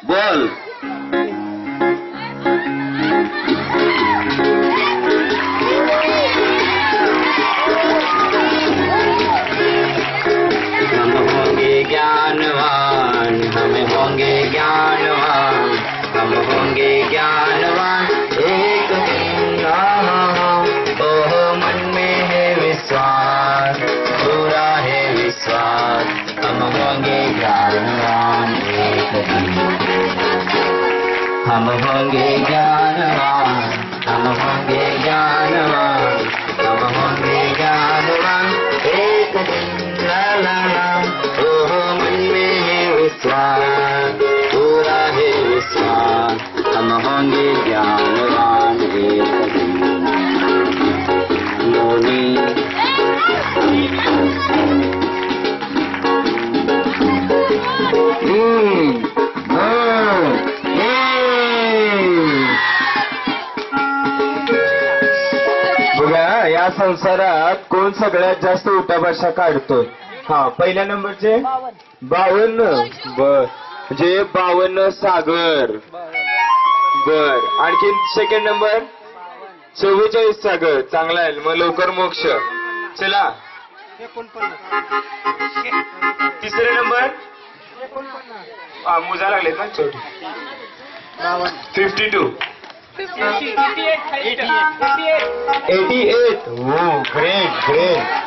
बोल. हम होंगे ज्ञानवान, हम होंगे ज्ञानवान, हम होंगे ज्ञानवान एक दिन. ओह मन में है विश्वास, पूरा है विश्वास, हम होंगे ज्ञानवान एक दिन. हम होंगे ज्ञानवान, हम होंगे ज्ञानवान, हम होंगे ज्ञानवान एक दिन. ला ला ला. ओह मन में है विश्वास, पूरा है विश्वास, हम होंगे ज्ञानवान एक दिन. मोनी बघा, या संसारात कोण सगळ्यात जास्त उठाबशा काढतोय? हा, पहिल्या नंबरचे 52. बर, म्हणजे 52 सागर. बर, आणखी सेकंड नंबर 44 सागर. चांगला आहे, मग लवकर मोक्ष. चला, तिसरे नंबर मोजा लागलेत ना छोटे. 52. 88. हो, ग्रेट ग्रेट.